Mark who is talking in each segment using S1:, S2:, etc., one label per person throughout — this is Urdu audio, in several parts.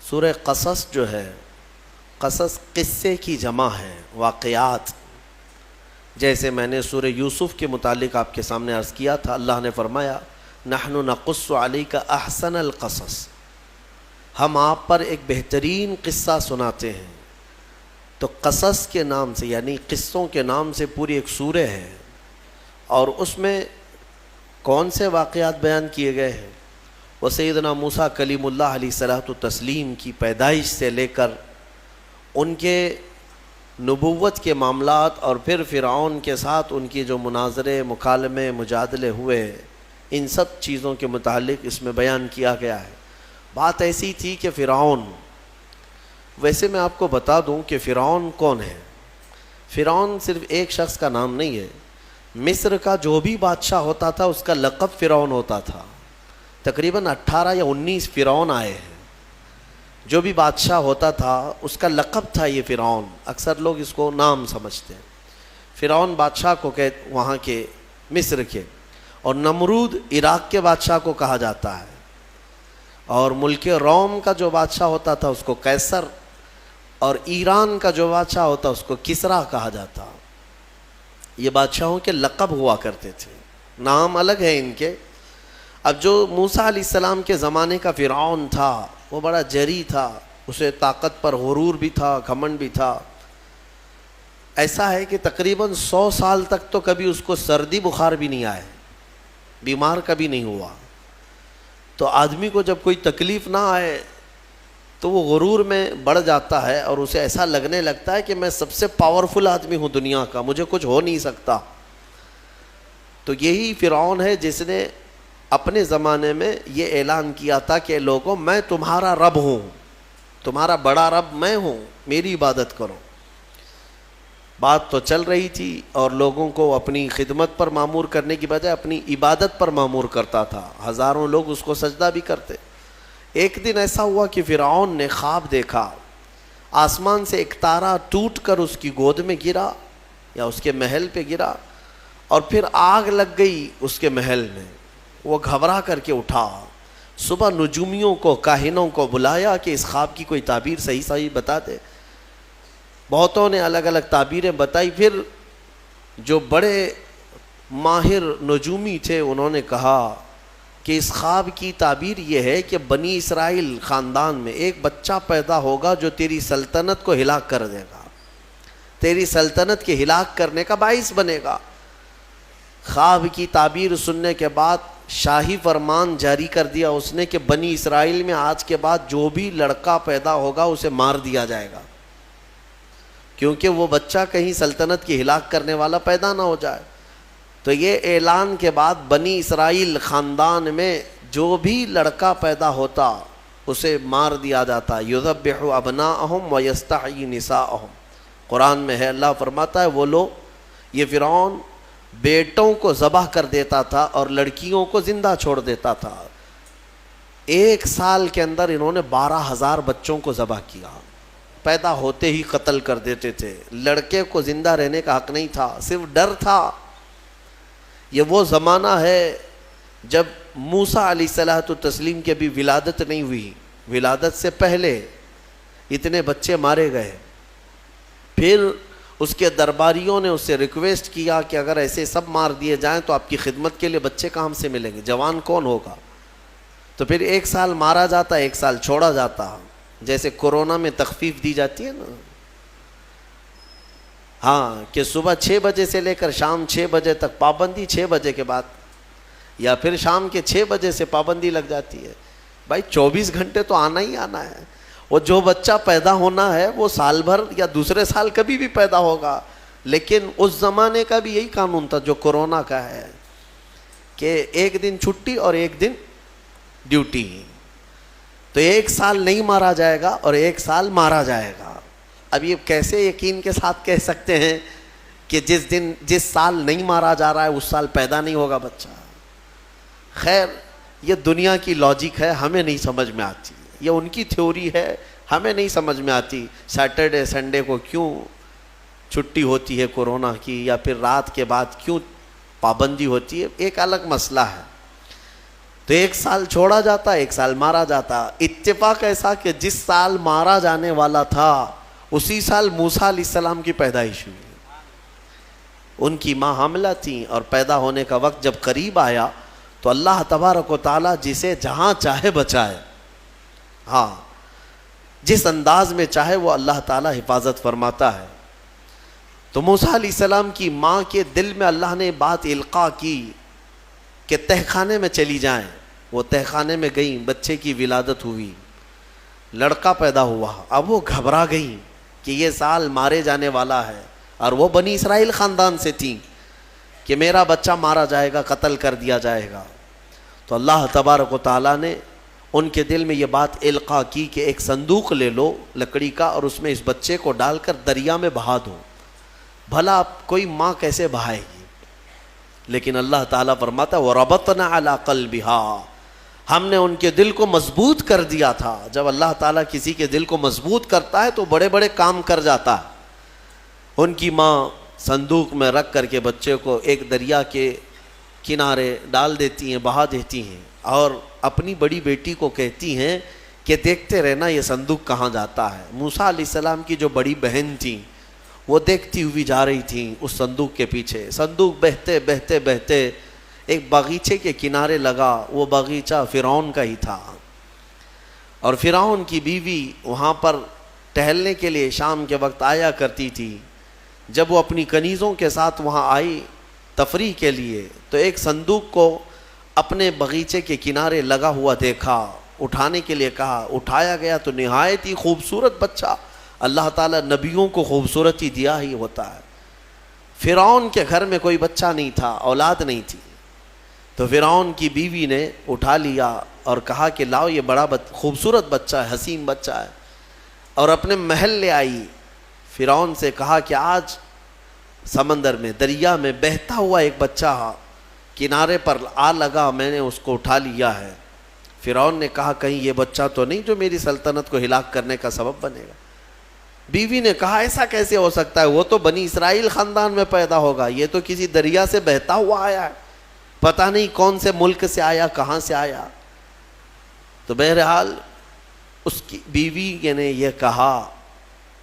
S1: سورہ قصص جو ہے، قصص قصے کی جمع ہے، واقعات. جیسے میں نے سورہ یوسف کے متعلق آپ کے سامنے عرض کیا تھا، اللہ نے فرمایا نحن نقص علیک احسن القصص، ہم آپ پر ایک بہترین قصہ سناتے ہیں. تو قصص کے نام سے یعنی قصوں کے نام سے پوری ایک سورہ ہے، اور اس میں کون سے واقعات بیان کیے گئے ہیں؟ وہ سیدنا موسیٰ کلیم اللہ علیہ الصلوۃ والتسلیم کی پیدائش سے لے کر ان کے نبوت کے معاملات، اور پھر فرعون کے ساتھ ان کی جو مناظرے، مکالمے، مجادلے ہوئے، ان سب چیزوں کے متعلق اس میں بیان کیا گیا ہے. بات ایسی تھی کہ فرعون، ویسے میں آپ کو بتا دوں کہ فرعون کون ہے. فرعون صرف ایک شخص کا نام نہیں ہے. مصر کا جو بھی بادشاہ ہوتا تھا اس کا لقب فرعون ہوتا تھا. تقریباً 18 یا 19 فرعون آئے ہیں. جو بھی بادشاہ ہوتا تھا اس کا لقب تھا یہ فرعون. اکثر لوگ اس کو نام سمجھتے ہیں. فرعون بادشاہ کو وہاں کے مصر کے، اور نمرود عراق کے بادشاہ کو کہا جاتا ہے، اور ملک روم کا جو بادشاہ ہوتا تھا اس کو قیصر، اور ایران کا جو بادشاہ ہوتا اس کو کسریٰ کہا جاتا. یہ بادشاہوں کے لقب ہوا کرتے تھے، نام الگ ہے ان کے. اب جو موسیٰ علیہ السلام کے زمانے کا فرعون تھا وہ بڑا جری تھا، اسے طاقت پر غرور بھی تھا، گھمنڈ بھی تھا. ایسا ہے کہ تقریباً 100 سال تک تو کبھی اس کو سردی بخار بھی نہیں آئے، بیمار کبھی نہیں ہوا. تو آدمی کو جب کوئی تکلیف نہ آئے تو وہ غرور میں بڑھ جاتا ہے، اور اسے ایسا لگنے لگتا ہے کہ میں سب سے پاورفل آدمی ہوں دنیا کا، مجھے کچھ ہو نہیں سکتا. تو یہی فرعون ہے جس نے اپنے زمانے میں یہ اعلان کیا تھا کہ لوگوں میں تمہارا رب ہوں، تمہارا بڑا رب میں ہوں، میری عبادت کرو. بات تو چل رہی تھی، اور لوگوں کو اپنی خدمت پر معمور کرنے کی بجائے اپنی عبادت پر معمور کرتا تھا. ہزاروں لوگ اس کو سجدہ بھی کرتے. ایک دن ایسا ہوا کہ فرعون نے خواب دیکھا، آسمان سے ایک تارا ٹوٹ کر اس کی گود میں گرا یا اس کے محل پہ گرا، اور پھر آگ لگ گئی اس کے محل میں. وہ گھبرا کر کے اٹھا. صبح نجومیوں کو، کاہنوں کو بلایا کہ اس خواب کی کوئی تعبیر صحیح بتا دے. بہتوں نے الگ الگ تعبیریں بتائی. پھر جو بڑے ماہر نجومی تھے انہوں نے کہا کہ اس خواب کی تعبیر یہ ہے کہ بنی اسرائیل خاندان میں ایک بچہ پیدا ہوگا جو تیری سلطنت کو ہلاک کر دے گا، تیری سلطنت کے ہلاک کرنے کا باعث بنے گا. خواب کی تعبیر سننے کے بعد شاہی فرمان جاری کر دیا اس نے کہ بنی اسرائیل میں آج کے بعد جو بھی لڑکا پیدا ہوگا اسے مار دیا جائے گا، کیونکہ وہ بچہ کہیں سلطنت کی ہلاک کرنے والا پیدا نہ ہو جائے. تو یہ اعلان کے بعد بنی اسرائیل خاندان میں جو بھی لڑکا پیدا ہوتا اسے مار دیا جاتا. یذبح ابناءہم ویستحیی نساءہم. قرآن میں ہے، اللہ فرماتا ہے وہ لوگ، یہ فرعون بیٹوں کو ذبح کر دیتا تھا اور لڑکیوں کو زندہ چھوڑ دیتا تھا. 1 سال کے اندر انہوں نے 12,000 بچوں کو ذبح کیا. پیدا ہوتے ہی قتل کر دیتے تھے. لڑکے کو زندہ رہنے کا حق نہیں تھا، صرف ڈر تھا. یہ وہ زمانہ ہے جب موسیٰ علیہ الصلوۃ والتسلیم کی بھی ولادت نہیں ہوئی، ولادت سے پہلے اتنے بچے مارے گئے. پھر اس کے درباریوں نے اس سے ریکویسٹ کیا کہ اگر ایسے سب مار دیے جائیں تو آپ کی خدمت کے لیے بچے کہاں سے ملیں گے، جوان کون ہوگا؟ تو پھر 1 سال مارا جاتا، 1 سال چھوڑا جاتا. جیسے کورونا میں تخفیف دی جاتی ہے نا، ہاں، کہ صبح 6 بجے سے لے کر شام 6 بجے تک پابندی، 6 بجے کے بعد، یا پھر شام کے 6 بجے سے پابندی لگ جاتی ہے. بھائی 24 گھنٹے تو آنا ہی آنا ہے. وہ جو بچہ پیدا ہونا ہے وہ سال بھر یا دوسرے سال کبھی بھی پیدا ہوگا. لیکن اس زمانے کا بھی یہی قانون تھا جو کورونا کا ہے، کہ 1 دن چھٹی اور 1 دن ڈیوٹی. تو 1 سال نہیں مارا جائے گا اور 1 سال مارا جائے گا. اب یہ کیسے یقین کے ساتھ کہہ سکتے ہیں کہ جس سال نہیں مارا جا رہا ہے اس سال پیدا نہیں ہوگا بچہ؟ خیر، یہ دنیا کی لاجک ہے، ہمیں نہیں سمجھ میں آتی. یہ ان کی تھیوری ہے، ہمیں نہیں سمجھ میں آتی. سیٹرڈے سنڈے کو کیوں چھٹی ہوتی ہے کورونا کی، یا پھر رات کے بعد کیوں پابندی ہوتی ہے، ایک الگ مسئلہ ہے. تو 1 سال چھوڑا جاتا، 1 سال مارا جاتا۔ اتفاق ایسا کہ جس سال مارا جانے والا تھا اسی سال موسیٰ علیہ السلام کی پیدائش ہوئی۔ ان کی ماں حاملہ تھیں اور پیدا ہونے کا وقت جب قریب آیا تو اللہ تبارک و تعالیٰ جسے جہاں چاہے بچائے، ہاں جس انداز میں چاہے وہ اللہ تعالیٰ حفاظت فرماتا ہے۔ تو موسیٰ علیہ السلام کی ماں کے دل میں اللہ نے بات القاء کی کہ تہ خانے میں چلی جائیں۔ وہ تہ خانے میں گئیں، بچے کی ولادت ہوئی، لڑکا پیدا ہوا۔ اب وہ گھبرا گئیں کہ یہ سال مارے جانے والا ہے، اور وہ بنی اسرائیل خاندان سے تھیں کہ میرا بچہ مارا جائے گا، قتل کر دیا جائے گا۔ تو اللہ تبارک و تعالیٰ نے ان کے دل میں یہ بات القاء کی کہ ایک صندوق لے لو لکڑی کا، اور اس میں اس بچے کو ڈال کر دریا میں بہا دو۔ بھلا کوئی ماں کیسے بہائے گی؟ لیکن اللہ تعالیٰ فرماتا وَرَبَطْنَا عَلَىٰ قَلْبِهَا، ہم نے ان کے دل کو مضبوط کر دیا تھا۔ جب اللہ تعالیٰ کسی کے دل کو مضبوط کرتا ہے تو بڑے بڑے کام کر جاتا ہے۔ ان کی ماں صندوق میں رکھ کر کے بچے کو ایک دریا کے کنارے ڈال دیتی ہیں، بہا دیتی ہیں، اور اپنی بڑی بیٹی کو کہتی ہیں کہ دیکھتے رہنا یہ صندوق کہاں جاتا ہے۔ موسیٰ علیہ السلام کی جو بڑی بہن تھیں وہ دیکھتی ہوئی جا رہی تھیں اس صندوق کے پیچھے۔ صندوق بہتے بہتے بہتے ایک باغیچے کے کنارے لگا۔ وہ باغیچہ فرعون کا ہی تھا، اور فرعون کی بیوی وہاں پر ٹہلنے کے لیے شام کے وقت آیا کرتی تھی۔ جب وہ اپنی کنیزوں کے ساتھ وہاں آئی تفریح کے لیے تو ایک صندوق کو اپنے باغیچے کے کنارے لگا ہوا دیکھا، اٹھانے کے لیے کہا، اٹھایا گیا تو نہایت ہی خوبصورت بچہ۔ اللہ تعالیٰ نبیوں کو خوبصورتی دیا ہی ہوتا ہے۔ فرعون کے گھر میں کوئی بچہ نہیں تھا، اولاد نہیں تھی، تو فرعون کی بیوی نے اٹھا لیا اور کہا کہ لاؤ یہ بڑا خوبصورت بچہ ہے، حسین بچہ ہے، اور اپنے محل لے آئی۔ فرعون سے کہا کہ آج سمندر میں، دریا میں بہتا ہوا ایک بچہ کنارے پر آ لگا، میں نے اس کو اٹھا لیا ہے۔ فرعون نے کہا کہیں یہ بچہ تو نہیں جو میری سلطنت کو ہلاک کرنے کا سبب بنے گا؟ بیوی نے کہا ایسا کیسے ہو سکتا ہے، وہ تو بنی اسرائیل خاندان میں پیدا ہوگا، یہ تو کسی دریا سے بہتا ہوا آیا ہے، پتہ نہیں کون سے ملک سے آیا، کہاں سے آیا۔ تو بہرحال اس کی بیوی نے یہ کہا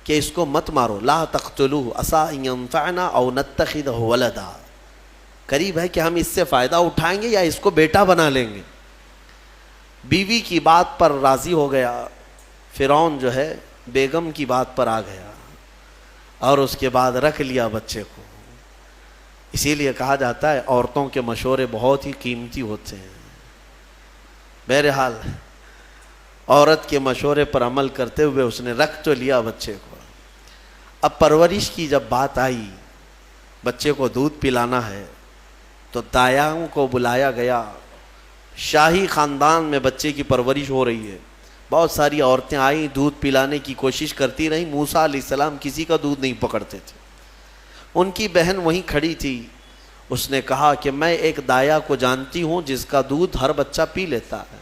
S1: کہ اس کو مت مارو، لا تقتلوه عسى ان ينفعنا او نتخذه ولدا، قریب ہے کہ ہم اس سے فائدہ اٹھائیں گے یا اس کو بیٹا بنا لیں گے۔ بیوی کی بات پر راضی ہو گیا فرعون، جو ہے بیگم کی بات پر آ گیا، اور اس کے بعد رکھ لیا بچے کو۔ اسی لیے کہا جاتا ہے عورتوں کے مشورے بہت ہی قیمتی ہوتے ہیں۔ بہرحال عورت کے مشورے پر عمل کرتے ہوئے اس نے رکھ تو لیا بچے کو۔ اب پرورش کی جب بات آئی، بچے کو دودھ پلانا ہے، تو دایاؤں کو بلایا گیا۔ شاہی خاندان میں بچے کی پرورش ہو رہی ہے، بہت ساری عورتیں آئیں، دودھ پلانے کی کوشش کرتی رہیں۔ موسیٰ علیہ السلام کسی کا دودھ نہیں پکڑتے تھے۔ ان کی بہن وہیں کھڑی تھی، اس نے کہا کہ میں ایک دایا کو جانتی ہوں جس کا دودھ ہر بچہ پی لیتا ہے۔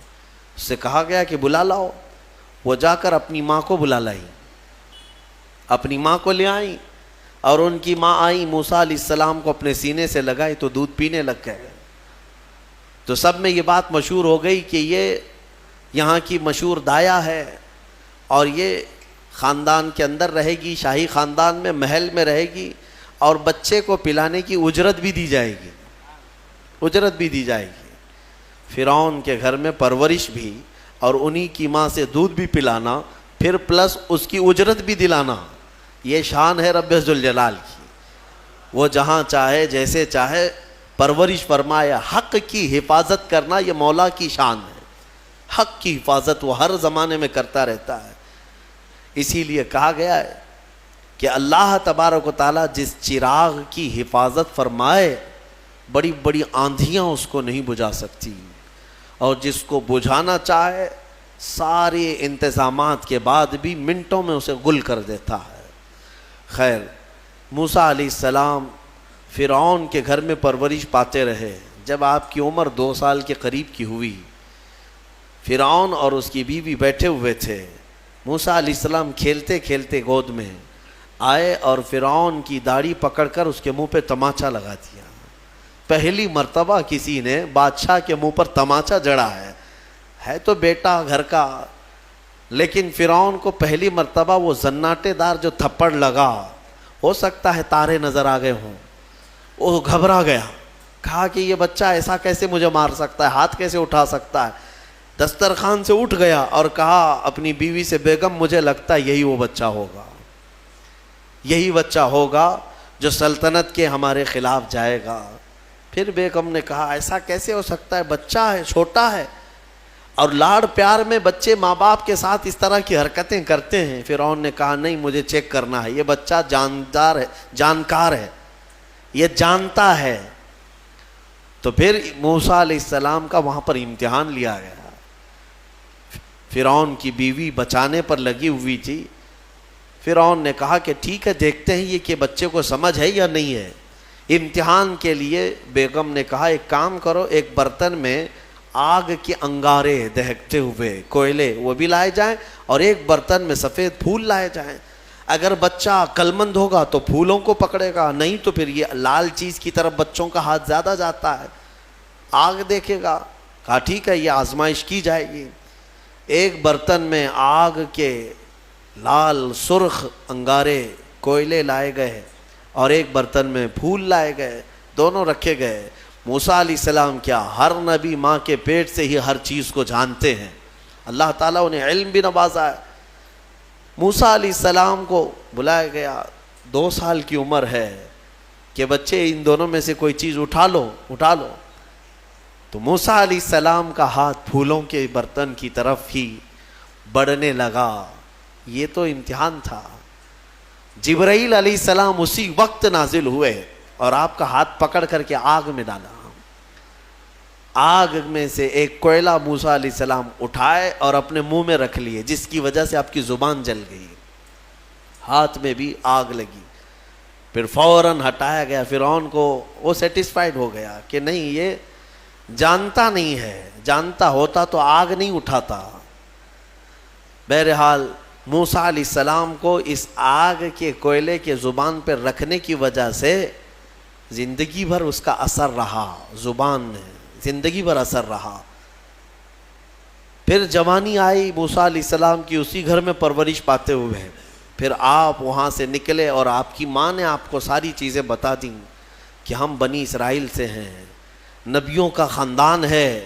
S1: اس سے کہا گیا کہ بلا لاؤ۔ وہ جا کر اپنی ماں کو بلا لائی، اپنی ماں کو لے آئیں، اور ان کی ماں آئی، موسیٰ علیہ السلام کو اپنے سینے سے لگائی تو دودھ پینے لگ گئے۔ تو سب میں یہ بات مشہور ہو گئی کہ یہ یہاں کی مشہور دایا ہے، اور یہ خاندان کے اندر رہے گی، شاہی خاندان میں محل میں رہے گی، اور بچے کو پلانے کی اجرت بھی دی جائے گی، اجرت بھی دی جائے گی۔ فرعون کے گھر میں پرورش بھی، اور انہی کی ماں سے دودھ بھی پلانا، پھر پلس اس کی اجرت بھی دلانا، یہ شان ہے رب ذوالجلال کی۔ وہ جہاں چاہے جیسے چاہے پرورش فرمائے۔ حق کی حفاظت کرنا یہ مولا کی شان ہے، حق کی حفاظت وہ ہر زمانے میں کرتا رہتا ہے۔ اسی لیے کہا گیا ہے کہ اللہ تبارک و تعالیٰ جس چراغ کی حفاظت فرمائے، بڑی بڑی آندھیاں اس کو نہیں بجھا سکتی، اور جس کو بجھانا چاہے سارے انتظامات کے بعد بھی منٹوں میں اسے گل کر دیتا ہے۔ خیر، موسیٰ علیہ السلام فرعون کے گھر میں پرورش پاتے رہے۔ جب آپ کی عمر 2 سال کے قریب کی ہوئی، فرعون اور اس کی بیوی بیٹھے ہوئے تھے۔ موسیٰ علیہ السلام کھیلتے کھیلتے گود میں آئے اور فرعون کی داڑھی پکڑ کر اس کے منہ پہ تماچا لگا دیا۔ پہلی مرتبہ کسی نے بادشاہ کے منہ پر تماچا جڑا ہے تو بیٹا گھر کا، لیکن فرعون کو پہلی مرتبہ وہ زناٹے دار جو تھپڑ لگا، ہو سکتا ہے تارے نظر آ گئے ہوں، وہ گھبرا گیا، کہا کہ یہ بچہ ایسا کیسے مجھے مار سکتا ہے، ہاتھ کیسے اٹھا سکتا ہے، دسترخوان سے اٹھ گیا اور کہا اپنی بیوی سے، بیگم مجھے لگتا ہے یہی وہ بچہ ہوگا، یہی بچہ ہوگا جو سلطنت کے ہمارے خلاف جائے گا۔ پھر بیگم نے کہا ایسا کیسے ہو سکتا ہے، بچہ ہے، چھوٹا ہے، اور لاڑ پیار میں بچے ماں باپ کے ساتھ اس طرح کی حرکتیں کرتے ہیں۔ فرعون نے کہا نہیں، مجھے چیک کرنا ہے، یہ بچہ جاندار ہے، جانکار ہے، یہ جانتا ہے۔ تو پھر موسیٰ علیہ السلام کا وہاں پر امتحان لیا گیا۔ فرعون کی بیوی بچانے پر لگی ہوئی تھی۔ فرعون نے کہا کہ ٹھیک ہے، دیکھتے ہیں یہ کہ بچے کو سمجھ ہے یا نہیں ہے۔ امتحان کے لیے بیگم نے کہا ایک کام کرو، ایک برتن میں آگ کے انگارے دہکتے ہوئے کوئلے وہ بھی لائے جائیں، اور ایک برتن میں سفید پھول لائے جائیں۔ اگر بچہ عقل مند ہوگا تو پھولوں کو پکڑے گا، نہیں تو پھر یہ لال چیز کی طرف بچوں کا ہاتھ زیادہ جاتا ہے، آگ دیکھے گا۔ کہا ٹھیک ہے، یہ آزمائش کی جائے گی۔ ایک برتن میں آگ کے لال سرخ انگارے کوئلے لائے گئے اور ایک برتن میں پھول لائے گئے، دونوں رکھے گئے۔ موسیٰ علیہ السلام کیا، ہر نبی ماں کے پیٹ سے ہی ہر چیز کو جانتے ہیں، اللہ تعالیٰ انہیں علم بھی نوازا ہے۔ موسیٰ علیہ السلام کو بلایا گیا، 2 سال کی عمر ہے کہ بچے ان دونوں میں سے کوئی چیز اٹھا لو۔ تو موسیٰ علیہ السلام کا ہاتھ پھولوں کے برتن کی طرف ہی بڑھنے لگا۔ یہ تو امتحان تھا۔ جبرائیل علیہ السلام اسی وقت نازل ہوئے اور آپ کا ہاتھ پکڑ کر کے آگ میں ڈالا۔ آگ میں سے ایک کوئلہ موسیٰ علیہ السلام اٹھائے اور اپنے منہ میں رکھ لیے، جس کی وجہ سے آپ کی زبان جل گئی، ہاتھ میں بھی آگ لگی۔ پھر فوراً ہٹایا گیا۔ فرعون کو وہ سیٹسفائیڈ ہو گیا کہ نہیں، یہ جانتا نہیں ہے، جانتا ہوتا تو آگ نہیں اٹھاتا۔ بہرحال موسیٰ علیہ السلام کو اس آگ کے کوئلے کے زبان پر رکھنے کی وجہ سے زندگی بھر اس کا اثر رہا، زبان میں زندگی بھر اثر رہا۔ پھر جوانی آئی موسیٰ علیہ السلام کی، اسی گھر میں پرورش پاتے ہوئے۔ پھر آپ وہاں سے نکلے اور آپ کی ماں نے آپ کو ساری چیزیں بتا دیں کہ ہم بنی اسرائیل سے ہیں، نبیوں کا خاندان ہے،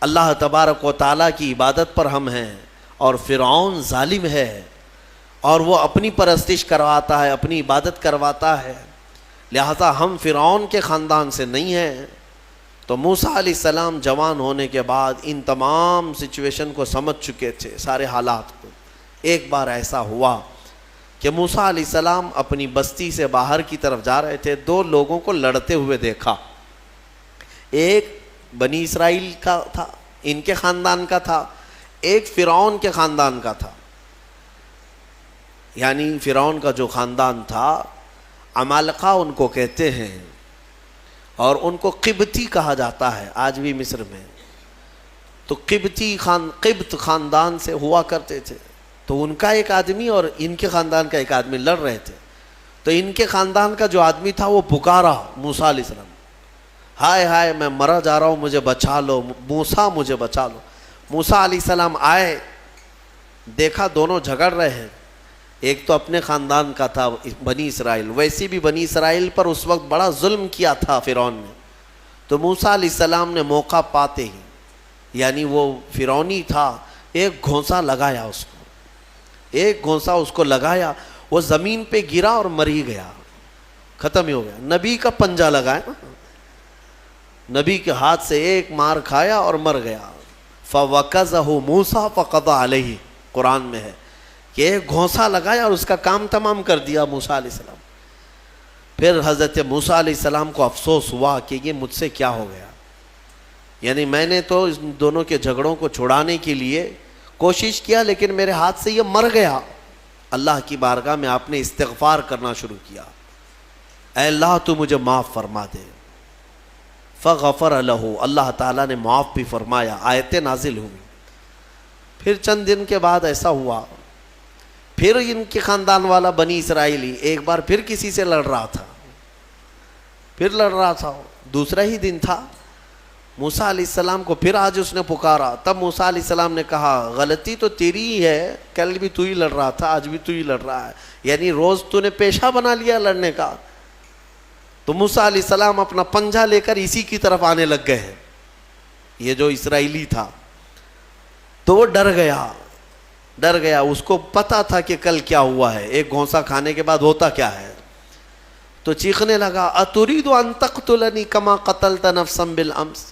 S1: اللہ تبارک و تعالیٰ کی عبادت پر ہم ہیں، اور فرعون ظالم ہے اور وہ اپنی پرستش کرواتا ہے، اپنی عبادت کرواتا ہے، لہذا ہم فرعون کے خاندان سے نہیں ہیں۔ تو موسیٰ علیہ السلام جوان ہونے کے بعد ان تمام سچویشن کو سمجھ چکے تھے، سارے حالات کو۔ ایک بار ایسا ہوا کہ موسیٰ علیہ السلام اپنی بستی سے باہر کی طرف جا رہے تھے، 2 لوگوں کو لڑتے ہوئے دیکھا۔ ایک بنی اسرائیل کا تھا، ان کے خاندان کا تھا، ایک فرعون کے خاندان کا تھا۔ یعنی فرعون کا جو خاندان تھا، عمالقہ ان کو کہتے ہیں، اور ان کو قبطی کہا جاتا ہے آج بھی مصر میں۔ تو قبط خاندان سے ہوا کرتے تھے۔ تو ان کا ایک آدمی اور ان کے خاندان کا ایک آدمی لڑ رہے تھے۔ تو ان کے خاندان کا جو آدمی تھا وہ پکارا موسیٰ علیہ السلام، ہائے ہائے میں مرا جا رہا ہوں، مجھے بچا لو موسیٰ، مجھے بچا لو۔ موسیٰ علیہ السلام آئے، دیکھا دونوں جھگڑ رہے ہیں۔ ایک تو اپنے خاندان کا تھا بنی اسرائیل، ویسے بھی بنی اسرائیل پر اس وقت بڑا ظلم کیا تھا فرعون نے۔ تو موسیٰ علیہ السلام نے موقع پاتے ہی، یعنی وہ فرعونی تھا، ایک گھونسا لگایا اس کو، ایک گھونسا اس کو لگایا، وہ زمین پہ گرا اور مر ہی گیا، ختم ہی ہو گیا۔ نبی کا پنجہ لگایا، نبی کے ہاتھ سے ایک مار کھایا اور مر گیا۔ فَوَكَزَهُ مُوسَىٰ فَقَضَىٰ عَلَيْهِ، قرآن میں ہے کہ ایک گھونسا لگایا اور اس کا کام تمام کر دیا موسیٰ علیہ السلام۔ پھر حضرت موسیٰ علیہ السلام کو افسوس ہوا کہ یہ مجھ سے کیا ہو گیا، یعنی میں نے تو اس دونوں کے جھگڑوں کو چھڑانے کے لیے کوشش کیا، لیکن میرے ہاتھ سے یہ مر گیا۔ اللہ کی بارگاہ میں آپ نے استغفار کرنا شروع کیا، اے اللہ تو مجھے معاف فرما دے۔ فغفر لہ، اللہ تعالیٰ نے معاف بھی فرمایا، آیتیں نازل ہوئی۔ پھر چند دن کے بعد ایسا ہوا، پھر ان کے خاندان والا بنی اسرائیلی ایک بار پھر کسی سے لڑ رہا تھا، پھر لڑ رہا تھا، دوسرا ہی دن تھا، موسیٰ علیہ السلام کو پھر آج اس نے پکارا. تب موسیٰ علیہ السلام نے کہا غلطی تو تیری ہی ہے، کل بھی تو ہی لڑ رہا تھا، آج بھی تو ہی لڑ رہا ہے، یعنی روز تو نے پیشہ بنا لیا لڑنے کا. تو موسیٰ علیہ السلام اپنا پنجہ لے کر اسی کی طرف آنے لگ گئے ہیں، یہ جو اسرائیلی تھا. تو وہ ڈر گیا، اس کو پتا تھا کہ کل کیا ہوا ہے، ایک گھونسا کھانے کے بعد ہوتا کیا ہے. تو چیخنے لگا اتريد ان تقتلني كما قتلت نفسا بالامس.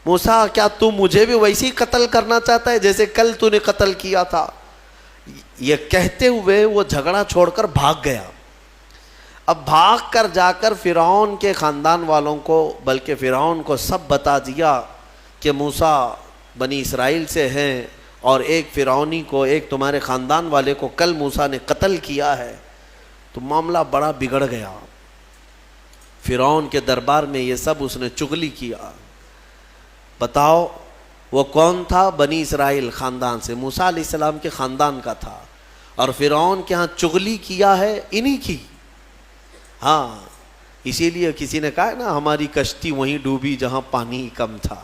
S1: موسیٰ کیا تو مجھے بھی ویسے ہی قتل کرنا چاہتا ہے جیسے کل تو نے قتل کیا تھا. یہ کہتے ہوئے وہ جھگڑا چھوڑ کر بھاگ گیا. اب بھاگ کر جا کر فرعون کے خاندان والوں کو، بلکہ فرعون کو سب بتا دیا کہ موسیٰ بنی اسرائیل سے ہیں، اور ایک فرعونی کو، ایک تمہارے خاندان والے کو کل موسیٰ نے قتل کیا ہے. تو معاملہ بڑا بگڑ گیا. فرعون کے دربار میں یہ سب اس نے چغلی کیا. بتاؤ وہ کون تھا؟ بنی اسرائیل خاندان سے، موسیٰ علیہ السلام کے خاندان کا تھا، اور فرعون کے ہاں چغلی کیا ہے انہی کی. ہاں اسی لیے کسی نے کہا نا ہماری کشتی وہیں ڈوبی جہاں پانی کم تھا.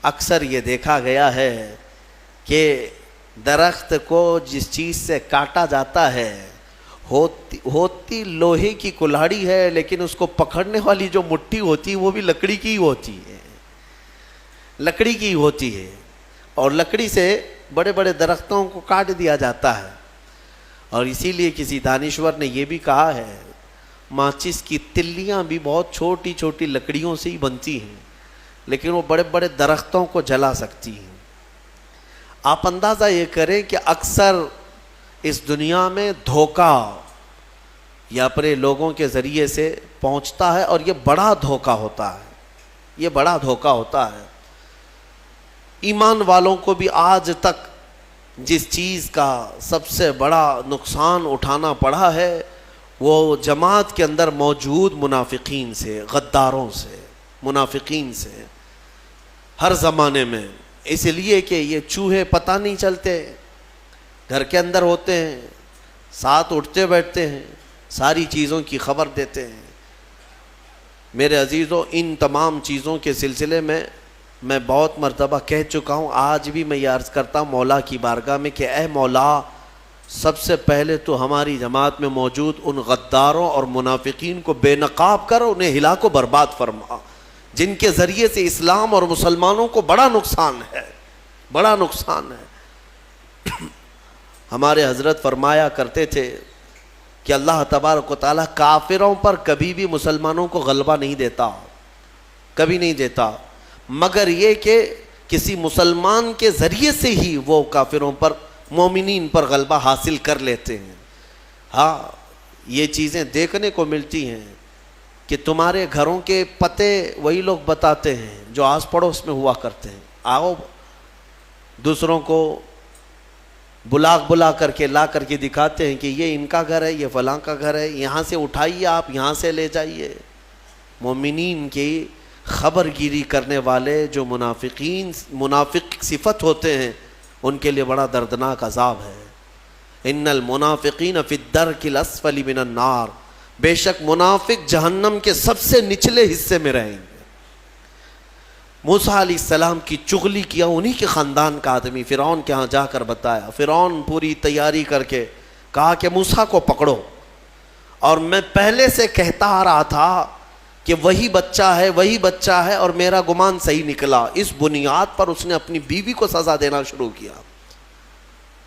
S1: اکثر یہ دیکھا گیا ہے کہ درخت کو جس چیز سے کاٹا جاتا ہے ہوتی لوہے کی کلاڑی ہے، لیکن اس کو پکڑنے والی جو مٹھی ہوتی ہے وہ بھی لکڑی کی ہوتی ہے، لکڑی کی ہوتی ہے. اور لکڑی سے بڑے بڑے درختوں کو کاٹ دیا جاتا ہے. اور اسی لیے کسی دانشور نے یہ بھی کہا ہے ماچس کی تلیاں بھی بہت چھوٹی چھوٹی لکڑیوں سے ہی بنتی ہیں، لیکن وہ بڑے بڑے درختوں کو جلا سکتی ہیں. آپ اندازہ یہ کریں کہ اکثر اس دنیا میں دھوکہ یا اپنے لوگوں کے ذریعے سے پہنچتا ہے، اور یہ بڑا دھوکہ ہوتا ہے، یہ بڑا دھوکہ ہوتا ہے. ایمان والوں کو بھی آج تک جس چیز کا سب سے بڑا نقصان اٹھانا پڑا ہے وہ جماعت کے اندر موجود منافقین سے، غداروں سے، منافقین سے، ہر زمانے میں. اس لیے کہ یہ چوہے پتہ نہیں چلتے، گھر کے اندر ہوتے ہیں، ساتھ اٹھتے بیٹھتے ہیں، ساری چیزوں کی خبر دیتے ہیں. میرے عزیزوں، ان تمام چیزوں کے سلسلے میں بہت مرتبہ کہہ چکا ہوں، آج بھی میں یہ عرض کرتا ہوں مولا کی بارگاہ میں کہ اے مولا، سب سے پہلے تو ہماری جماعت میں موجود ان غداروں اور منافقین کو بے نقاب کر انہیں ہلاک و برباد فرما، جن کے ذریعے سے اسلام اور مسلمانوں کو بڑا نقصان ہے، بڑا نقصان ہے. ہمارے حضرت فرمایا کرتے تھے کہ اللہ تبارک و تعالیٰ کافروں پر کبھی بھی مسلمانوں کو غلبہ نہیں دیتا، کبھی نہیں دیتا، مگر یہ کہ کسی مسلمان کے ذریعے سے ہی وہ کافروں پر، مومنین پر غلبہ حاصل کر لیتے ہیں. ہاں یہ چیزیں دیکھنے کو ملتی ہیں کہ تمہارے گھروں کے پتے وہی لوگ بتاتے ہیں جو آس پڑوس میں ہوا کرتے ہیں. آؤ دوسروں کو بلا کر کے لا کر کے دکھاتے ہیں کہ یہ ان کا گھر ہے، یہ فلاں کا گھر ہے، یہاں سے اٹھائیے، آپ یہاں سے لے جائیے. مومنین کی خبر گیری کرنے والے جو منافق صفت ہوتے ہیں ان کے لیے بڑا دردناک عذاب ہے. ان المنافقین فی الدرک الاسفل من النار، بے شک منافق جہنم کے سب سے نچلے حصے میں رہیں گے. موسیٰ علیہ السلام کی چغلی کیا انہی کے خاندان کا آدمی فرعون کے ہاں جا کر بتایا. فرعون پوری تیاری کر کے کہا کہ موسیٰ کو پکڑو، اور میں پہلے سے کہتا آ رہا تھا کہ وہی بچہ ہے اور میرا گمان صحیح نکلا. اس بنیاد پر اس نے اپنی بیوی کو سزا دینا شروع کیا،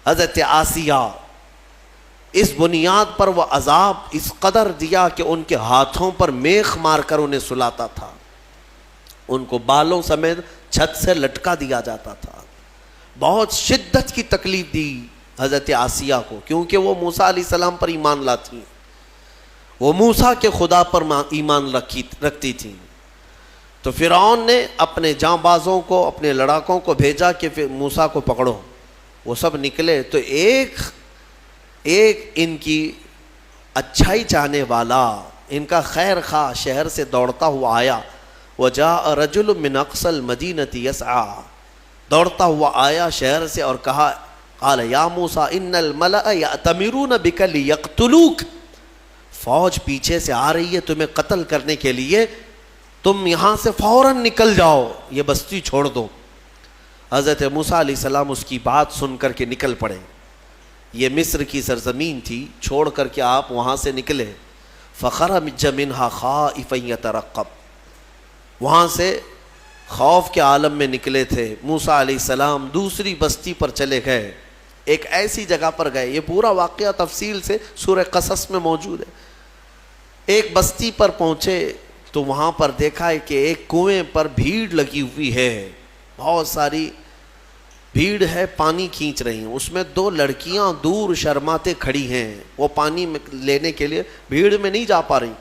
S1: حضرت آسیہ. اس بنیاد پر وہ عذاب اس قدر دیا کہ ان کے ہاتھوں پر میخ مار کر انہیں سلاتا تھا، ان کو بالوں سمیت چھت سے لٹکا دیا جاتا تھا. بہت شدت کی تکلیف دی حضرت آسیہ کو، کیونکہ وہ موسیٰ علیہ السلام پر ایمان لاتی، وہ موسیٰ کے خدا پر ایمان رکھتی تھیں. تو فرعون نے اپنے جاں بازوں کو، اپنے لڑاکوں کو بھیجا کہ موسیٰ کو پکڑو. وہ سب نکلے تو ایک ان کی اچھائی چاہنے والا، ان کا خیر خواہ شہر سے دوڑتا ہوا آیا. وجاء رجل من اقصى المدینة یسعی، دوڑتا ہوا آیا شہر سے اور کہا، قال یا موسیٰ ان الملأ یأتمرون بک لیقتلوک فوج پیچھے سے آ رہی ہے تمہیں قتل کرنے کے لیے، تم یہاں سے فوراً نکل جاؤ، یہ بستی چھوڑ دو۔ حضرت موسیٰ علیہ السلام اس کی بات سن کر کے نکل پڑے۔ یہ مصر کی سرزمین تھی، چھوڑ کر کے آپ وہاں سے نکلے۔ فخرج منہا خائفا یترقب، وہاں سے خوف کے عالم میں نکلے تھے۔ موسیٰ علیہ السلام دوسری بستی پر چلے گئے، ایک ایسی جگہ پر گئے، یہ پورا واقعہ تفصیل سے سورہ قصص میں موجود ہے۔ ایک بستی پر پہنچے تو وہاں پر دیکھا ہے کہ ایک کنویں پر بھیڑ لگی ہوئی ہے، بہت ساری بھیڑ ہے، پانی کھینچ رہی ہیں، اس میں دو لڑکیاں دور شرماتے کھڑی ہیں، وہ پانی میں لینے کے لیے بھیڑ میں نہیں جا پا رہی۔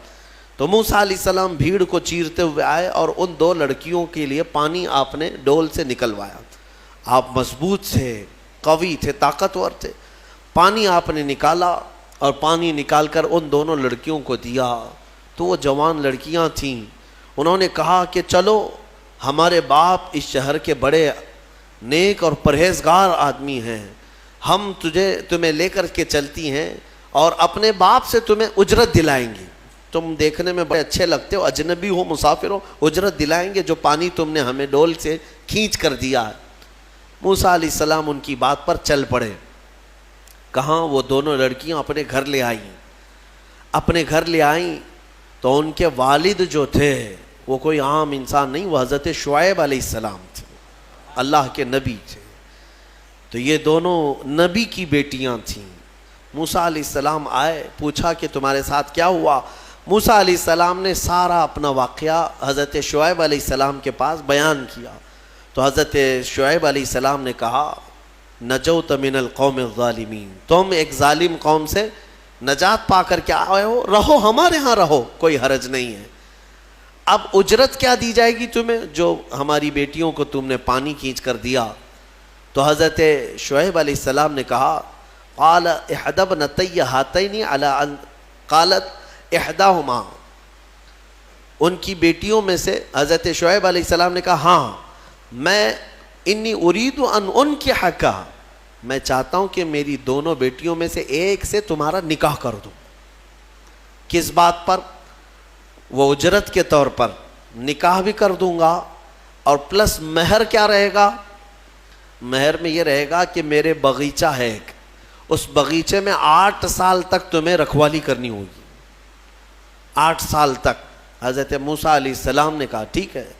S1: تو موسیٰ علیہ السلام بھیڑ کو چیرتے ہوئے آئے اور ان دو لڑکیوں کے لیے پانی آپ نے ڈول سے نکلوایا۔ آپ مضبوط تھے، قوی تھے، طاقتور تھے۔ پانی آپ نے نکالا اور پانی نکال کر ان دونوں لڑکیوں کو دیا۔ تو وہ جوان لڑکیاں تھیں، انہوں نے کہا کہ چلو، ہمارے باپ اس شہر کے بڑے نیک اور پرہیزگار آدمی ہیں، ہم تمہیں لے کر کے چلتی ہیں اور اپنے باپ سے تمہیں اجرت دلائیں گے، تم دیکھنے میں بڑے اچھے لگتے ہو، اجنبی ہو، مسافر ہو، اجرت دلائیں گے جو پانی تم نے ہمیں ڈول سے کھینچ کر دیا ہے۔ موسیٰ علیہ السلام ان کی بات پر چل پڑے۔ کہاں؟ وہ دونوں لڑکیاں اپنے گھر لے آئیں۔ اپنے گھر لے آئیں تو ان کے والد جو تھے وہ کوئی عام انسان نہیں، وہ حضرت شعیب علیہ السلام تھے، اللہ کے نبی تھے۔ تو یہ دونوں نبی کی بیٹیاں تھیں۔ موسیٰ علیہ السلام آئے، پوچھا کہ تمہارے ساتھ کیا ہوا؟ موسیٰ علیہ السلام نے سارا اپنا واقعہ حضرت شعیب علیہ السلام کے پاس بیان کیا۔ تو حضرت شعیب علیہ السلام نے کہا، نجوت من القوم الظالمین، تم ایک ظالم قوم سے نجات پا کر کے آئے ہو، رہو ہمارے ہاں، رہو، کوئی حرج نہیں ہے۔ اب اجرت کیا دی جائے گی تمہیں جو ہماری بیٹیوں کو تم نے پانی کھینچ کر دیا؟ تو حضرت شعیب علیہ السلام نے کہا، قال احدى ابنتي هاتين على ان قالت احداهما، ان کی بیٹیوں میں سے حضرت شعیب علیہ السلام نے کہا، ہاں میں انی اريد ان انكحك، میں چاہتا ہوں کہ میری دونوں بیٹیوں میں سے ایک سے تمہارا نکاح کر دوں۔ کس بات پر؟ وہ اجرت کے طور پر، نکاح بھی کر دوں گا اور پلس مہر کیا رہے گا؟ مہر میں یہ رہے گا کہ میرے باغیچہ ہے ایک، اس باغیچے میں 8 سال تک تمہیں رکھوالی کرنی ہوگی، 8 سال تک۔ حضرت موسیٰ علیہ السلام نے کہا ٹھیک ہے۔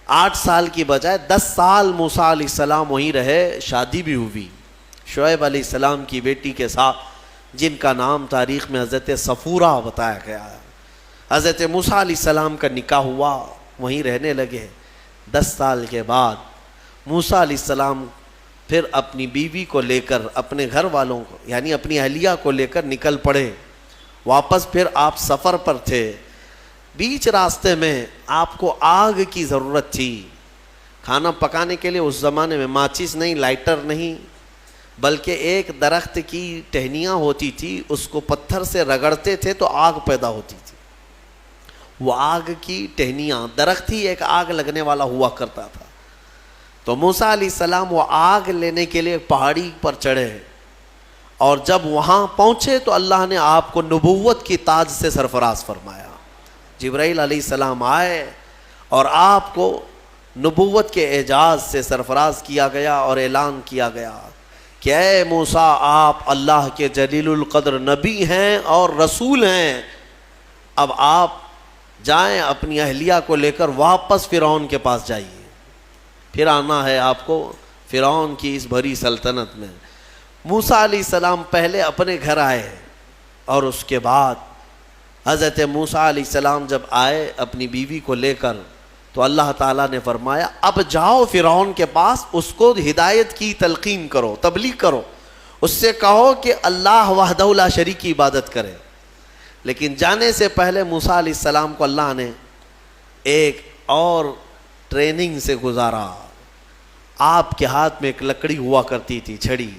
S1: 8 سال کی بجائے 10 سال موسیٰ علیہ السلام وہیں رہے، شادی بھی ہوئی شعیب علیہ السلام کی بیٹی کے ساتھ، جن کا نام تاریخ میں حضرت صفورہ بتایا گیا ہے۔ حضرت موسیٰ علیہ السلام کا نکاح ہوا، وہیں رہنے لگے۔ 10 سال کے بعد موسیٰ علیہ السلام پھر اپنی بیوی کو لے کر، اپنے گھر والوں کو یعنی اپنی اہلیہ کو لے کر نکل پڑے۔ واپس پھر آپ سفر پر تھے، بیچ راستے میں آپ کو آگ کی ضرورت تھی، کھانا پکانے کے لیے۔ اس زمانے میں ماچس نہیں، لائٹر نہیں، بلکہ ایک درخت کی ٹہنیاں ہوتی تھی، اس کو پتھر سے رگڑتے تھے تو آگ پیدا ہوتی تھی۔ وہ آگ کی ٹہنیاں، درخت ہی ایک آگ لگنے والا ہوا کرتا تھا۔ تو موسیٰ علیہ السلام وہ آگ لینے کے لیے پہاڑی پر چڑھے، اور جب وہاں پہنچے تو اللہ نے آپ کو نبوت کی تاج سے سرفراز فرمایا۔ جبرائیل علیہ السلام آئے اور آپ کو نبوت کے اعجاز سے سرفراز کیا گیا اور اعلان کیا گیا کہ اے موسیٰ، آپ اللہ کے جلیل القدر نبی ہیں اور رسول ہیں، اب آپ جائیں اپنی اہلیہ کو لے کر واپس فرعون کے پاس جائیے، پھر آنا ہے آپ کو فرعون کی اس بھری سلطنت میں۔ موسیٰ علیہ السلام پہلے اپنے گھر آئے اور اس کے بعد حضرت موسیٰ علیہ السلام جب آئے اپنی بیوی کو لے کر تو اللہ تعالیٰ نے فرمایا اب جاؤ فرعون کے پاس، اس کو ہدایت کی تلقین کرو، تبلیغ کرو، اس سے کہو کہ اللہ وحدہ لا شریک کی عبادت کرے۔ لیکن جانے سے پہلے موسیٰ علیہ السلام کو اللہ نے ایک اور ٹریننگ سے گزارا۔ آپ کے ہاتھ میں ایک لکڑی ہوا کرتی تھی، چھڑی،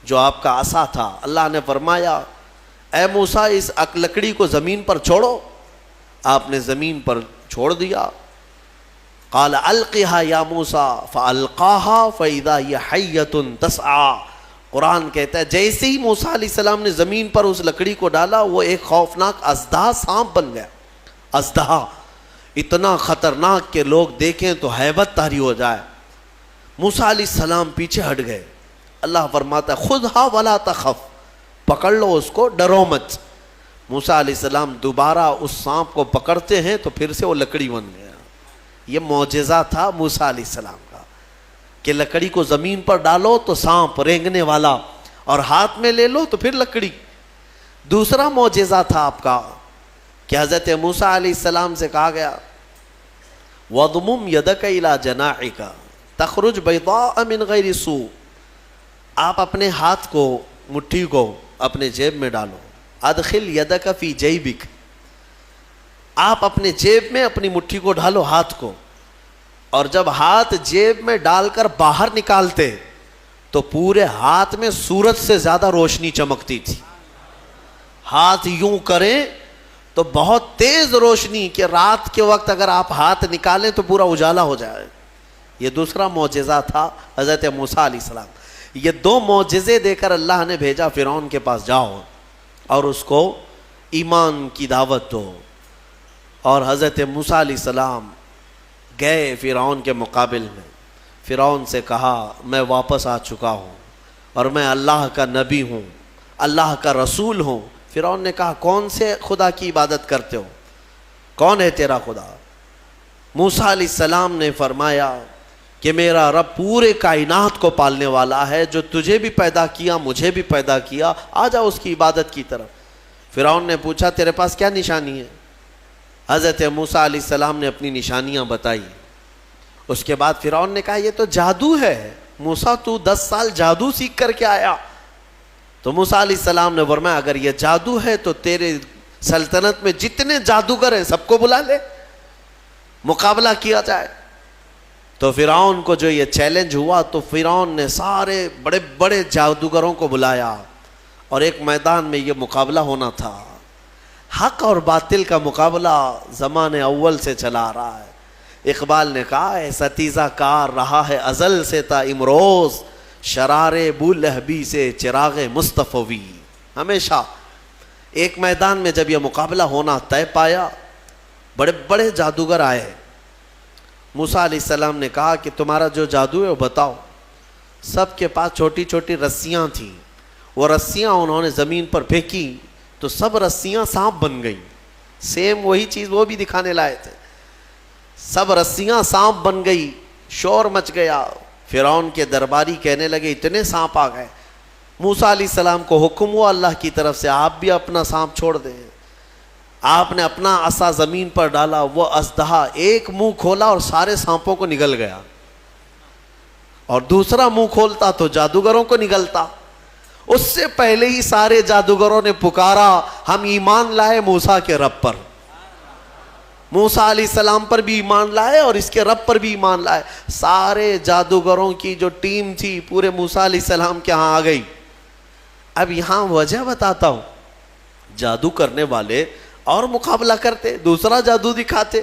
S1: جو آپ کا عصا تھا۔ اللہ نے فرمایا اے موسیٰ اس لکڑی کو زمین پر چھوڑو۔ آپ نے زمین پر چھوڑ دیا۔ قال القها یا موسیٰ فالقاها فاذا هي حیۃ تسعى، قرآن کہتا ہے جیسے ہی موسیٰ علیہ السلام نے زمین پر اس لکڑی کو ڈالا وہ ایک خوفناک اژدہا سانپ بن گیا. اژدہا اتنا خطرناک کہ لوگ دیکھیں تو ہیبت طاری ہو جائے. موسیٰ علیہ السلام پیچھے ہٹ گئے. اللہ فرماتا ہے خذھا ولا تخف، پکڑ لو اس کو، ڈرو مت. موسیٰ علیہ السلام دوبارہ اس سانپ کو پکڑتے ہیں تو پھر سے وہ لکڑی بن گیا. یہ معجزہ تھا موسیٰ علیہ السلام کا کہ لکڑی کو زمین پر ڈالو تو سانپ رینگنے والا، اور ہاتھ میں لے لو تو پھر لکڑی. دوسرا معجزہ تھا آپ کا کہ حضرت موسیٰ علیہ السلام سے کہا گیا وَضْمُمْ يَدَكَ إِلَى جَنَاحِكَ تَخْرُجْ بَيْضَاءَ مِنْ غَيْرِ سُوءٍ. آپ اپنے ہاتھ کو، مٹھی کو اپنے جیب میں ڈالو. ادخل یدک فی جیبک، آپ اپنے جیب میں اپنی مٹھی کو ڈالو، ہاتھ کو، اور جب ہاتھ جیب میں ڈال کر باہر نکالتے تو پورے ہاتھ میں سورج سے زیادہ روشنی چمکتی تھی. ہاتھ یوں کریں تو بہت تیز روشنی کہ رات کے وقت اگر آپ ہاتھ نکالیں تو پورا اجالا ہو جائے. یہ دوسرا معجزہ تھا حضرت موسیٰ علیہ السلام. یہ دو معجزے دے کر اللہ نے بھیجا فرعون کے پاس، جاؤ اور اس کو ایمان کی دعوت دو. اور حضرت موسیٰ علیہ السلام گئے فرعون کے مقابل میں. فرعون سے کہا میں واپس آ چکا ہوں اور میں اللہ کا نبی ہوں، اللہ کا رسول ہوں. فرعون نے کہا کون سے خدا کی عبادت کرتے ہو، کون ہے تیرا خدا؟ موسیٰ علیہ السلام نے فرمایا کہ میرا رب پورے کائنات کو پالنے والا ہے، جو تجھے بھی پیدا کیا مجھے بھی پیدا کیا، آ جا اس کی عبادت کی طرف. فرعون نے پوچھا تیرے پاس کیا نشانی ہے؟ حضرت موسیٰ علیہ السلام نے اپنی نشانیاں بتائی. اس کے بعد فرعون نے کہا یہ تو جادو ہے، موسیٰ تو 10 سال جادو سیکھ کر کے آیا. تو موسیٰ علیہ السلام نے فرمایا اگر یہ جادو ہے تو تیرے سلطنت میں جتنے جادوگر ہیں سب کو بلا لے، مقابلہ کیا جائے. تو فرعون کو جو یہ چیلنج ہوا تو فرعون نے سارے بڑے بڑے جادوگروں کو بلایا اور ایک میدان میں یہ مقابلہ ہونا تھا. حق اور باطل کا مقابلہ زمانے اول سے چلا آ رہا ہے. اقبال نے کہا ہے ستیزہ کار رہا ہے ازل سے تا امروز، شرار بولہبی سے چراغ مصطفی. ہمیشہ ایک میدان میں جب یہ مقابلہ ہونا طے پایا، بڑے بڑے جادوگر آئے. موسیٰ علیہ السلام نے کہا کہ تمہارا جو جادو ہے وہ بتاؤ. سب کے پاس چھوٹی چھوٹی رسیاں تھیں. وہ رسیاں انہوں نے زمین پر پھینکی تو سب رسیاں سانپ بن گئیں. سیم وہی چیز وہ بھی دکھانے لائے تھے. سب رسیاں سانپ بن گئی، شور مچ گیا. فرعون کے درباری کہنے لگے اتنے سانپ آ گئے. موسیٰ علیہ السلام کو حکم ہوا اللہ کی طرف سے آپ بھی اپنا سانپ چھوڑ دیں. آپ نے اپنا عصا زمین پر ڈالا، وہ اژدہا ایک منہ کھولا اور سارے سانپوں کو نگل گیا، اور دوسرا منہ کھولتا تو جادوگروں کو نگلتا. اس سے پہلے ہی سارے جادوگروں نے پکارا ہم ایمان لائے موسیٰ کے رب پر. موسیٰ علیہ السلام پر بھی ایمان لائے اور اس کے رب پر بھی ایمان لائے. سارے جادوگروں کی جو ٹیم تھی پورے موسیٰ علیہ السلام کے ہاں آ گئی. اب یہاں وجہ بتاتا ہوں. جادو کرنے والے اور مقابلہ کرتے، دوسرا جادو دکھاتے.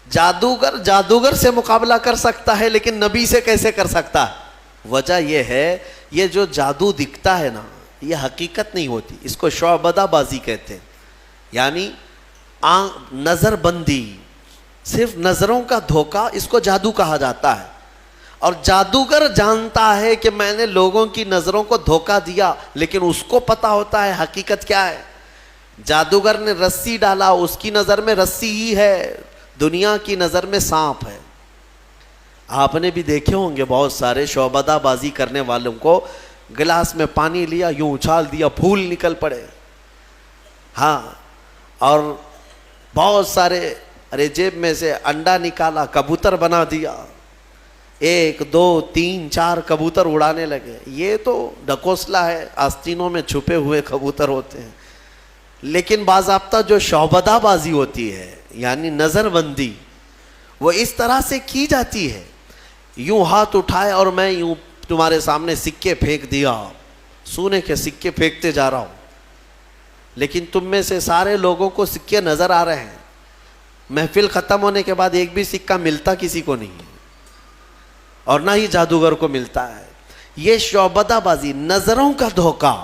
S1: جادوگر سے مقابلہ کر سکتا ہے لیکن نبی سے کیسے کر سکتا ہے؟ وجہ یہ ہے یہ جو جادو دکھتا ہے نا یہ حقیقت نہیں ہوتی. اس کو شعبدہ بازی کہتے ہیں، یعنی نظر بندی، صرف نظروں کا دھوکہ، اس کو جادو کہا جاتا ہے. اور جادوگر جانتا ہے کہ میں نے لوگوں کی نظروں کو دھوکہ دیا، لیکن اس کو پتا ہوتا ہے حقیقت کیا ہے. جادوگر نے رسی ڈالا، اس کی نظر میں رسی ہی ہے، دنیا کی نظر میں سانپ ہے. آپ نے بھی دیکھے ہوں گے بہت سارے شعبدہ بازی کرنے والوں کو، گلاس میں پانی لیا یوں اچھال دیا پھول نکل پڑے. ہاں، اور بہت سارے ارے جیب میں سے انڈا نکالا کبوتر بنا دیا، 1 2 3 4 کبوتر اڑانے لگے. یہ تو ڈھکوسلا ہے، آستینوں میں چھپے ہوئے کبوتر ہوتے ہیں. لیکن باضابطہ جو شعبدہ بازی ہوتی ہے یعنی نظر بندی، وہ اس طرح سے کی جاتی ہے. یوں ہاتھ اٹھائے اور میں یوں تمہارے سامنے سکے پھینک دیا، سونے کے سکے پھینکتے جا رہا ہوں، لیکن تم میں سے سارے لوگوں کو سکے نظر آ رہے ہیں. محفل ختم ہونے کے بعد ایک بھی سکہ ملتا کسی کو نہیں ہے، اور نہ ہی جادوگر کو ملتا ہے. یہ شعبدہ بازی، نظروں کا دھوکہ.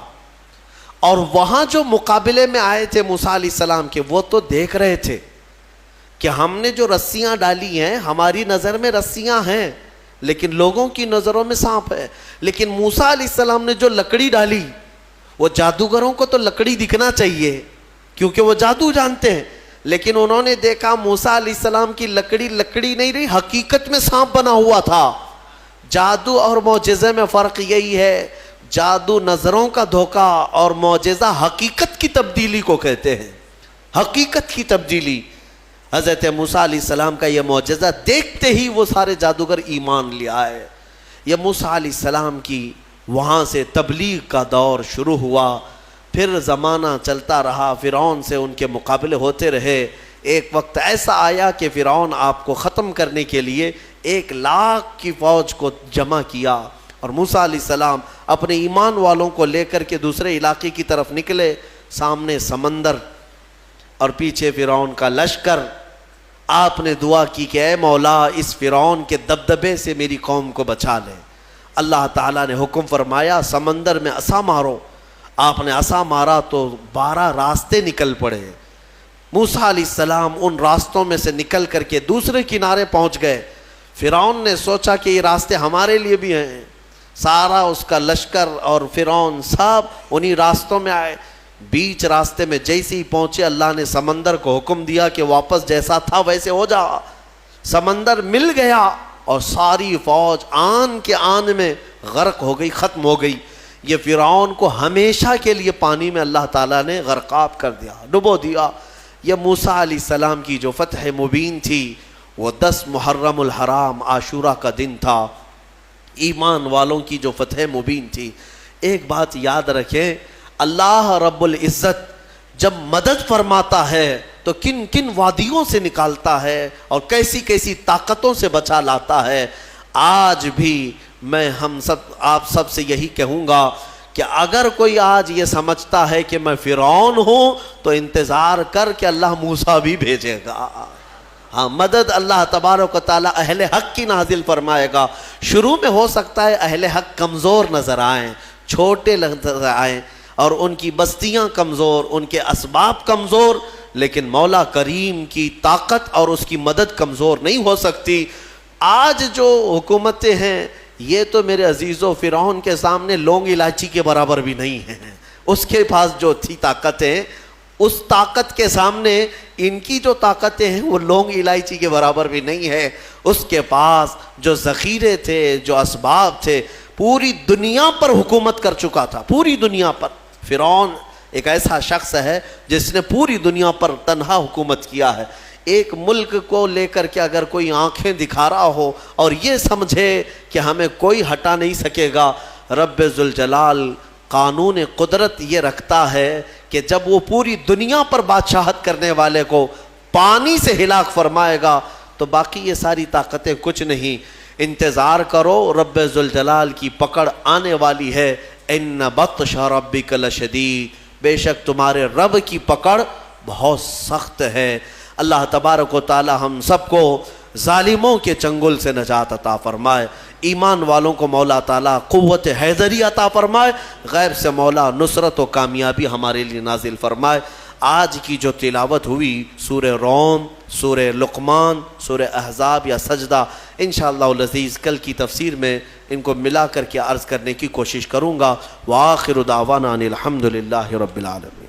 S1: اور وہاں جو مقابلے میں آئے تھے موسیٰ علیہ السلام کے، وہ تو دیکھ رہے تھے کہ ہم نے جو رسیاں ڈالی ہیں ہماری نظر میں رسیاں ہیں لیکن لوگوں کی نظروں میں سانپ ہے. لیکن موسیٰ علیہ السلام نے جو لکڑی ڈالی، وہ جادوگروں کو تو لکڑی دکھنا چاہیے کیونکہ وہ جادو جانتے ہیں، لیکن انہوں نے دیکھا موسیٰ علیہ السلام کی لکڑی لکڑی نہیں رہی، حقیقت میں سانپ بنا ہوا تھا. جادو اور معجزے میں فرق یہی ہے، جادو نظروں کا دھوکہ اور معجزہ حقیقت کی تبدیلی کو کہتے ہیں. حقیقت کی تبدیلی. حضرت موسیٰ علیہ السلام کا یہ معجزہ دیکھتے ہی وہ سارے جادوگر ایمان لے آئے. یہ موسیٰ علیہ السلام کی وہاں سے تبلیغ کا دور شروع ہوا. پھر زمانہ چلتا رہا، فرعون سے ان کے مقابلے ہوتے رہے. ایک وقت ایسا آیا کہ فرعون آپ کو ختم کرنے کے لیے 1,00,000 کی فوج کو جمع کیا، اور موسیٰ علیہ السلام اپنے ایمان والوں کو لے کر کے دوسرے علاقے کی طرف نکلے. سامنے سمندر اور پیچھے فرعون کا لشکر. آپ نے دعا کی کہ اے مولا اس فرعون کے دبدبے سے میری قوم کو بچا لے. اللہ تعالیٰ نے حکم فرمایا سمندر میں عصا مارو. آپ نے عصا مارا تو 12 راستے نکل پڑے. موسیٰ علیہ السلام ان راستوں میں سے نکل کر کے دوسرے کنارے پہنچ گئے. فرعون نے سوچا کہ یہ راستے ہمارے لیے بھی ہیں. سارا اس کا لشکر اور فرعون سب انہی راستوں میں آئے. بیچ راستے میں جیسے ہی پہنچے اللہ نے سمندر کو حکم دیا کہ واپس جیسا تھا ویسے ہو جا. سمندر مل گیا اور ساری فوج آن کے آن میں غرق ہو گئی، ختم ہو گئی. یہ فرعون کو ہمیشہ کے لیے پانی میں اللہ تعالیٰ نے غرقاب کر دیا، ڈبو دیا. یہ موسیٰ علیہ السلام کی جو فتح مبین تھی وہ 10 محرم الحرام عاشورہ کا دن تھا. ایمان والوں کی جو فتح مبین تھی. ایک بات یاد رکھیں، اللہ رب العزت جب مدد فرماتا ہے تو کن کن وادیوں سے نکالتا ہے اور کیسی کیسی طاقتوں سے بچا لاتا ہے. آج بھی میں آپ سب سے یہی کہوں گا کہ اگر کوئی آج یہ سمجھتا ہے کہ میں فرعون ہوں تو انتظار کر کہ اللہ موسیٰ بھی بھیجے گا. ہاں، مدد اللہ تبارک و تعالیٰ اہل حق کی نازل فرمائے گا. شروع میں ہو سکتا ہے اہل حق کمزور نظر آئیں، چھوٹے نظر آئیں اور ان کی بستیاں کمزور، ان کے اسباب کمزور، لیکن مولا کریم کی طاقت اور اس کی مدد کمزور نہیں ہو سکتی. آج جو حکومتیں ہیں یہ تو میرے عزیزو فرعون کے سامنے لونگ الائچی کے برابر بھی نہیں ہیں. اس کے پاس جو تھی طاقتیں، اس طاقت کے سامنے ان کی جو طاقتیں ہیں وہ لونگ الائچی کے برابر بھی نہیں ہے. اس کے پاس جو ذخیرے تھے، جو اسباب تھے، پوری دنیا پر حکومت کر چکا تھا، پوری دنیا پر. فرعون ایک ایسا شخص ہے جس نے پوری دنیا پر تنہا حکومت کیا ہے. ایک ملک کو لے کر کے اگر کوئی آنکھیں دکھا رہا ہو اور یہ سمجھے کہ ہمیں کوئی ہٹا نہیں سکے گا، رب ذوالجلال قانون قدرت یہ رکھتا ہے کہ جب وہ پوری دنیا پر بادشاہت کرنے والے کو پانی سے ہلاک فرمائے گا تو باقی یہ ساری طاقتیں کچھ نہیں. انتظار کرو، رب ذوالجلال کی پکڑ آنے والی ہے. ان بطش ربک لشدید، بے شک تمہارے رب کی پکڑ بہت سخت ہے. اللہ تبارک و تعالی ہم سب کو ظالموں کے چنگل سے نجات عطا فرمائے. ایمان والوں کو مولا تعالیٰ قوت حیدری عطا فرمائے. غیب سے مولا نصرت و کامیابی ہمارے لیے نازل فرمائے. آج کی جو تلاوت ہوئی سورہ روم، سورہ لقمان، سورہ احزاب یا سجدہ، انشاءاللہ العزیز کل کی تفسیر میں ان کو ملا کر کے عرض کرنے کی کوشش کروں گا. وآخر دعوانا ان الحمدللہ رب العالمین.